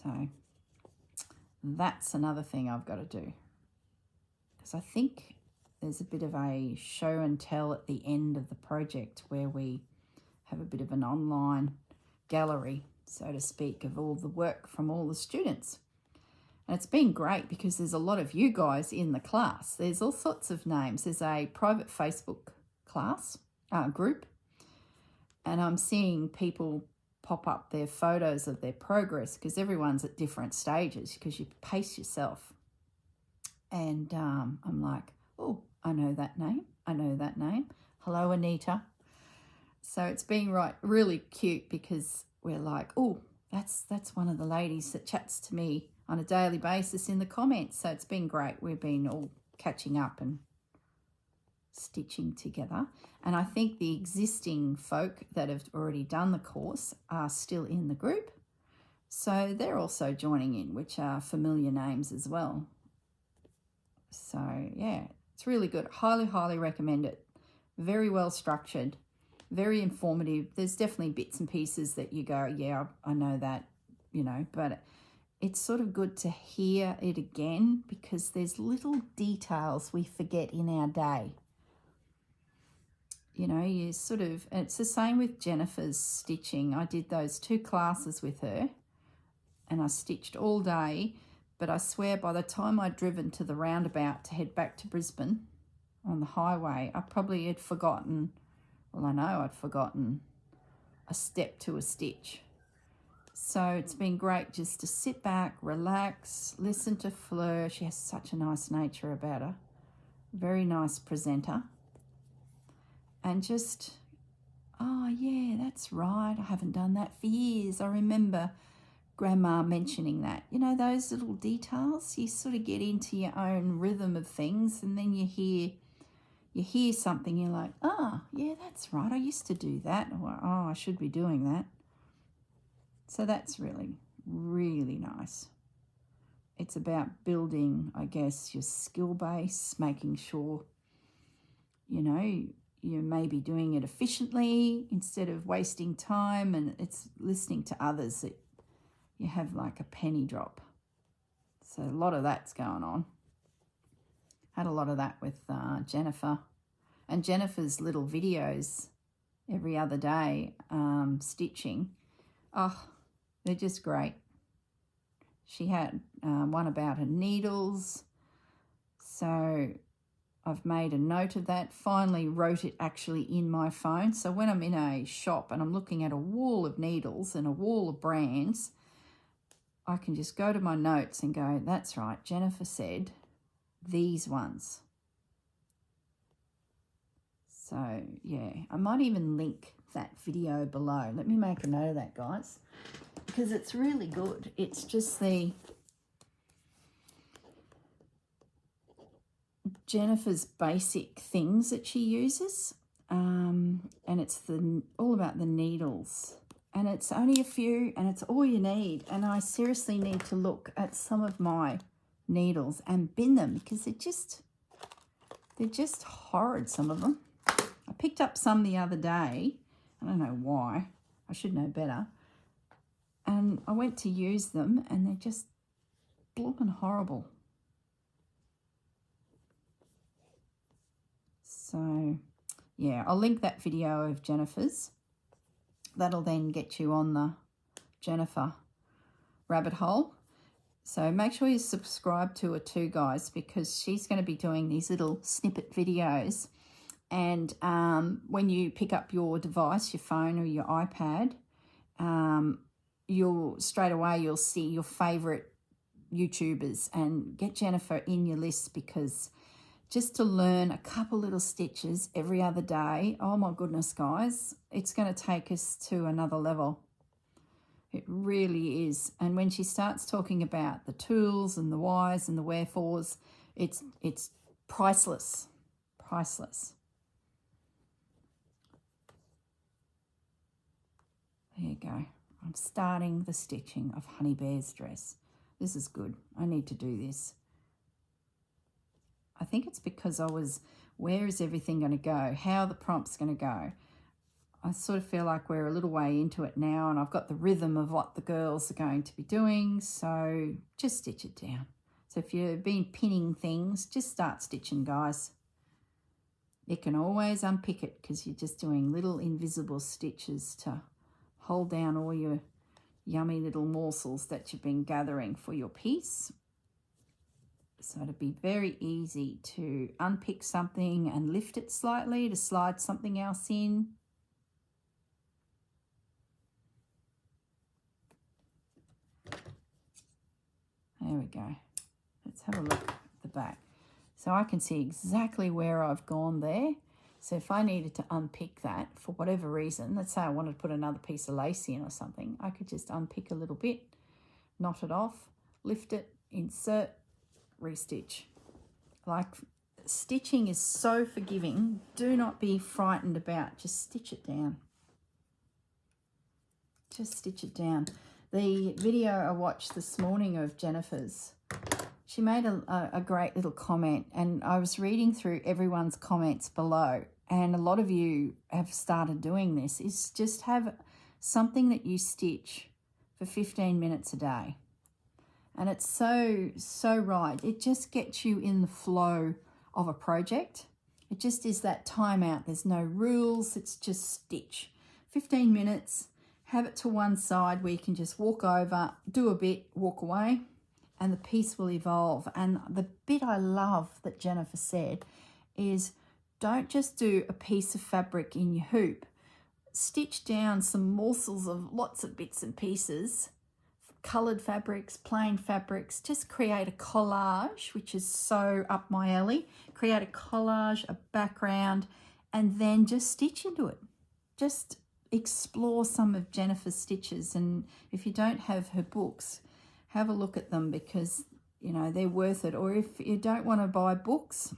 So that's another thing I've got to do, because I think there's a bit of a show and tell at the end of the project where we have a bit of an online gallery, so to speak, of all the work from all the students. And it's been great because there's a lot of you guys in the class. There's all sorts of names. There's a private Facebook class group, and I'm seeing people pop up their photos of their progress, because everyone's at different stages, because you pace yourself. And I'm like, oh, I know that name. I know that name. Hello, Anita. So it's been really cute, because we're like, oh, that's one of the ladies that chats to me on a daily basis in the comments. So it's been great. We've been all catching up and stitching together. And I think the existing folk that have already done the course are still in the group. So they're also joining in, which are familiar names as well. So yeah, it's really good. Highly, highly recommend it. Very well structured, very informative. There's definitely bits and pieces that you go, yeah, I know that, you know, but it's sort of good to hear it again, because there's little details we forget in our day. You know, you sort of, and it's the same with Jennifer's stitching. I did those 2 classes with her and I stitched all day, but I swear by the time I'd driven to the roundabout to head back to Brisbane on the highway, I probably had forgotten, well, I know I'd forgotten a step to a stitch. So it's been great just to sit back, relax, listen to Fleur. She has such a nice nature about her. Very nice presenter. And just, oh yeah, that's right. I haven't done that for years. I remember Grandma mentioning that. You know, those little details, you sort of get into your own rhythm of things, and then you hear something, you're like, oh, yeah, that's right. I used to do that. Or, oh, I should be doing that. So that's really, really nice. It's about building, I guess, your skill base, making sure, you know, you may be doing it efficiently instead of wasting time, and it's listening to others that you have like a penny drop. So a lot of that's going on. Had a lot of that with Jennifer. And Jennifer's little videos every other day, stitching. Oh, they're just great. She had one about her needles. So I've made a note of that. Finally wrote it actually in my phone. So when I'm in a shop and I'm looking at a wall of needles and a wall of brands, I can just go to my notes and go, that's right, Jennifer said these ones. So yeah, I might even link that video below. Let me make a note of that, guys, because it's really good. It's just the Jennifer's basic things that she uses, and it's all about the needles, and it's only a few, and it's all you need. And I seriously need to look at some of my needles and bin them because they're just horrid, some of them. I picked up some the other day. I don't know why. I should know better. And I went to use them and they're just blooming horrible. So, yeah, I'll link that video of Jennifer's. That'll then get you on the Jennifer rabbit hole. So make sure you subscribe to her too, guys, because she's going to be doing these little snippet videos. And when you pick up your device, your phone or your iPad, straight away you'll see your favourite YouTubers, and get Jennifer in your list, because just to learn a couple little stitches every other day, oh my goodness, guys, it's going to take us to another level. It really is. And when she starts talking about the tools and the whys and the wherefores, it's priceless. Priceless. There you go. I'm starting the stitching of Honey Bear's dress. This is good. I need to do this. I think it's because where is everything going to go? How are the prompts going to go? I sort of feel like we're a little way into it now, and I've got the rhythm of what the girls are going to be doing, so just stitch it down. So if you've been pinning things, just start stitching, guys. You can always unpick it because you're just doing little invisible stitches to hold down all your yummy little morsels that you've been gathering for your piece. So it'll be very easy to unpick something and lift it slightly to slide something else in. There we go. Let's have a look at the back. So I can see exactly where I've gone there. So if I needed to unpick that for whatever reason, let's say I wanted to put another piece of lace in or something, I could just unpick a little bit, knot it off, lift it, insert, restitch. Like, stitching is so forgiving. Do not be frightened about, just stitch it down. Just stitch it down. The video I watched this morning of Jennifer's, she made a great little comment, and I was reading through everyone's comments below, and a lot of you have started doing this, is just have something that you stitch for 15 minutes a day. And it's so right. It just gets you in the flow of a project. It just is that time out. There's no rules. It's just stitch. 15 minutes, have it to one side where you can just walk over, do a bit, walk away, and the piece will evolve. And the bit I love that Jennifer said is, don't just do a piece of fabric in your hoop. Stitch down some morsels of lots of bits and pieces, coloured fabrics, plain fabrics. Just create a collage, which is so up my alley. Create a collage, a background, and then just stitch into it. Just explore some of Jennifer's stitches. And if you don't have her books, have a look at them, because, you know, they're worth it. Or if you don't want to buy books,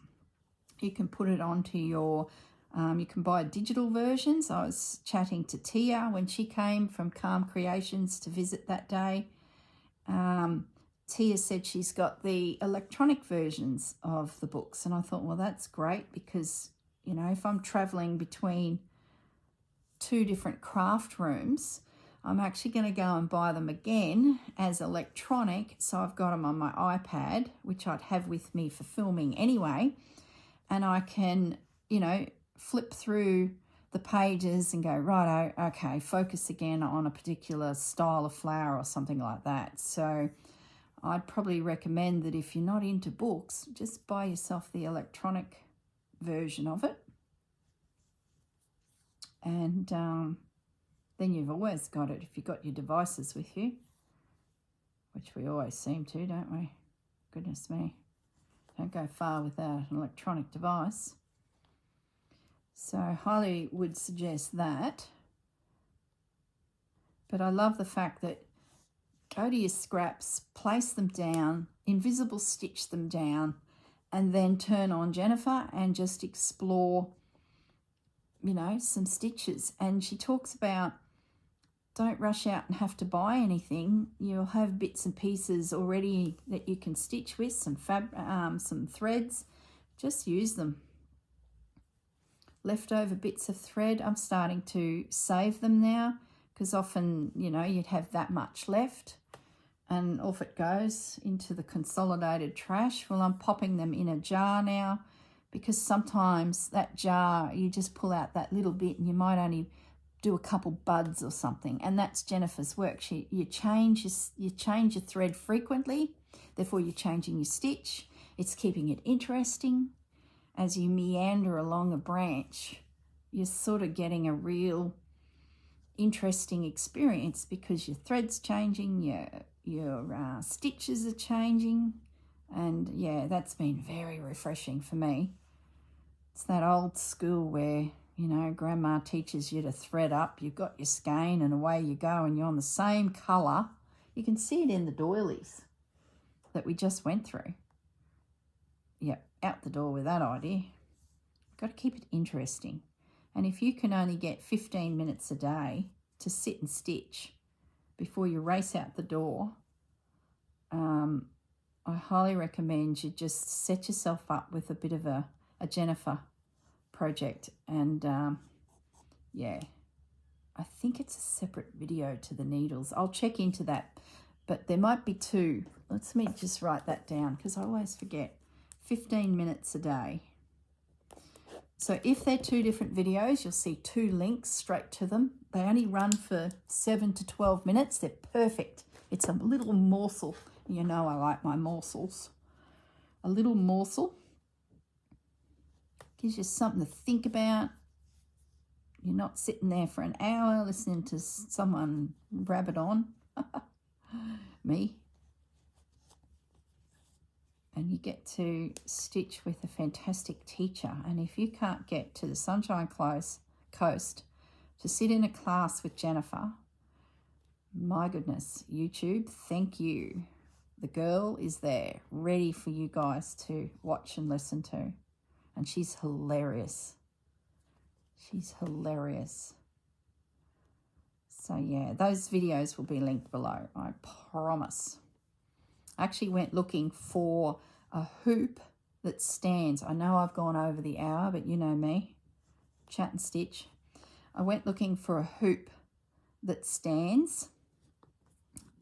you can put it onto your, you can buy digital versions. I was chatting to Tia when she came from Calm Creations to visit that day. Tia said she's got the electronic versions of the books. And I thought, well, that's great, because, you know, if I'm traveling between 2 different craft rooms, I'm actually going to go and buy them again as electronic. So I've got them on my iPad, which I'd have with me for filming anyway. And I can, you know, flip through the pages and go, right, okay, focus again on a particular style of flower or something like that. So I'd probably recommend that if you're not into books, just buy yourself the electronic version of it. And then you've always got it if you've got your devices with you, which we always seem to, don't we? Goodness me. Don't go far without an electronic device. So I highly would suggest that. But I love the fact that go to your scraps, place them down, invisible stitch them down, and then turn on Jennifer and just explore, you know, some stitches. And she talks about don't rush out and have to buy anything. You'll have bits and pieces already that you can stitch with, some threads. Just use them. Leftover bits of thread, I'm starting to save them now, because often, you know, you'd have that much left and off it goes into the consolidated trash. Well, I'm popping them in a jar now, because sometimes that jar, you just pull out that little bit and you might only do a couple buds or something, and that's Jennifer's work. You change your thread frequently, therefore you're changing your stitch. It's keeping it interesting. As you meander along a branch, you're sort of getting a real interesting experience, because your thread's changing, your stitches are changing, and yeah, that's been very refreshing for me. It's that old school where, you know, grandma teaches you to thread up, you've got your skein and away you go, and you're on the same colour. You can see it in the doilies that we just went through. Yep, out the door with that idea. Got to keep it interesting. And if you can only get 15 minutes a day to sit and stitch before you race out the door, I highly recommend you just set yourself up with a bit of a Jennifer project. And yeah, I think it's a separate video to the needles. I'll check into that, but there might be two. Let me just write that down, because I always forget. 15 minutes a day. So if they're two different videos, you'll see two links straight to them. They only run for 7 to 12 minutes. They're perfect. It's a little morsel. You know I like my morsels. A little morsel. Gives you something to think about. You're not sitting there for an hour listening to someone rabbit on. Me. And you get to stitch with a fantastic teacher. And if you can't get to the Sunshine Coast to sit in a class with Jennifer, my goodness, YouTube, thank you. The girl is there, ready for you guys to watch and listen to. And she's hilarious. She's hilarious. So yeah, those videos will be linked below, I promise. I actually went looking for a hoop that stands. I know I've gone over the hour, but you know me, chat and stitch. I went looking for a hoop that stands,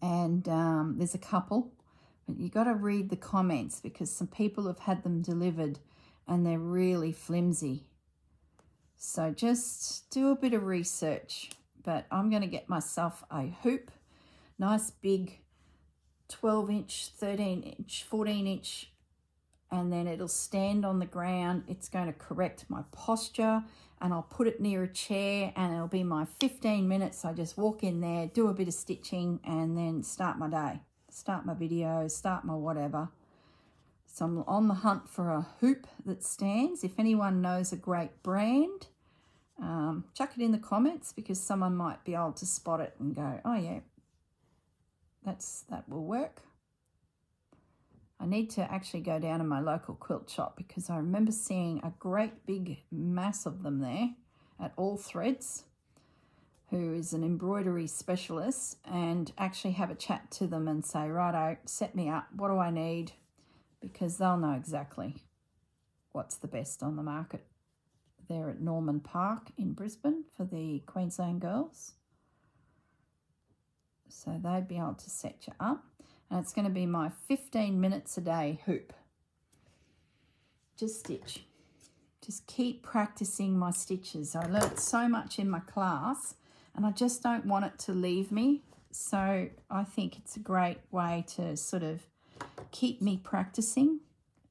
and there's a couple, but you got to read the comments, because some people have had them delivered and they're really flimsy. So just do a bit of research. But I'm going to get myself a hoop, nice big 12-inch, 13-inch, 14-inch, and then it'll stand on the ground. It's going to correct my posture, and I'll put it near a chair, and it'll be my 15 minutes. I just walk in there, do a bit of stitching, and then start my day, start my video, start my whatever. So I'm on the hunt for a hoop that stands. If anyone knows a great brand, chuck it in the comments, because someone might be able to spot it and go, oh yeah, that will work. I need to actually go down to my local quilt shop, because I remember seeing a great big mass of them there at All Threads, who is an embroidery specialist, and actually have a chat to them and say, righto, set me up, what do I need? Because they'll know exactly what's the best on the market. They're at Norman Park in Brisbane for the Queensland girls. So they'd be able to set you up. And it's going to be my 15 minutes a day hoop. Just stitch. Just keep practicing my stitches. I learnt so much in my class, and I just don't want it to leave me. So I think it's a great way to sort of keep me practicing,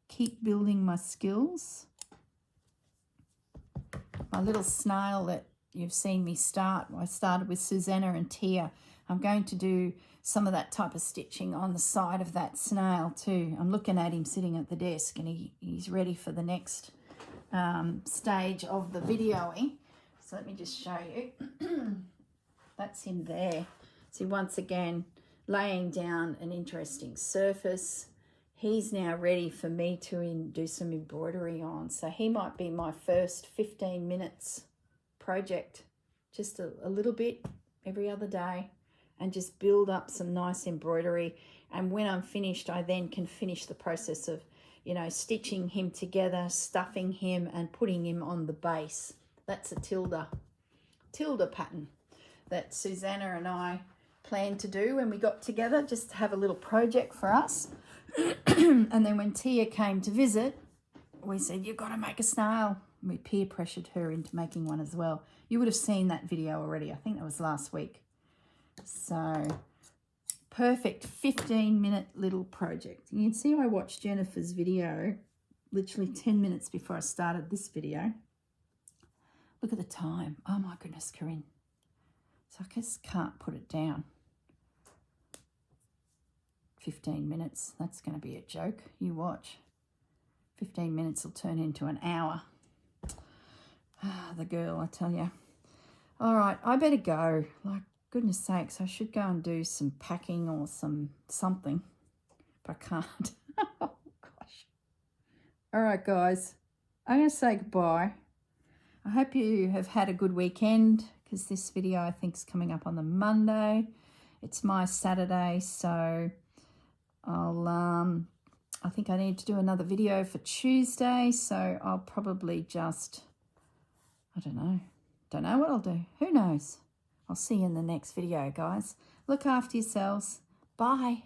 keep building my skills. My little snail that you've seen me start, I started with Susanna and Tia. I'm going to do some of that type of stitching on the side of that snail too. I'm looking at him sitting at the desk, and he's ready for the next stage of the videoing. So let me just show you. That's him there. See, once again, laying down an interesting surface. He's now ready for me to do some embroidery on. So he might be my first 15 minutes project. Just a little bit every other day and just build up some nice embroidery. And when I'm finished, I then can finish the process of, you know, stitching him together, stuffing him and putting him on the base. That's a Tilda pattern that Susanna and I planned to do when we got together, just to have a little project for us. And then when Tia came to visit, we said, you've got to make a snail. We peer pressured her into making one as well. You would have seen that video already. I think that was last week. So perfect 15-minute little project. You can see I watched Jennifer's video literally 10 minutes before I started this video. Look at the time. Oh my goodness, Corrine. So I just can't put it down. 15 minutes. That's going to be a joke. You watch. 15 minutes will turn into an hour. Ah, the girl, I tell you. All right, I better go. Like, goodness sakes, I should go and do some packing or something. But I can't. Oh, gosh. All right, guys. I'm going to say goodbye. I hope you have had a good weekend, because this video I think is coming up on the Monday. It's my Saturday, so I think I need to do another video for Tuesday, so I'll probably just, I don't know what I'll do. Who knows? I'll see you in the next video, guys. Look after yourselves. Bye.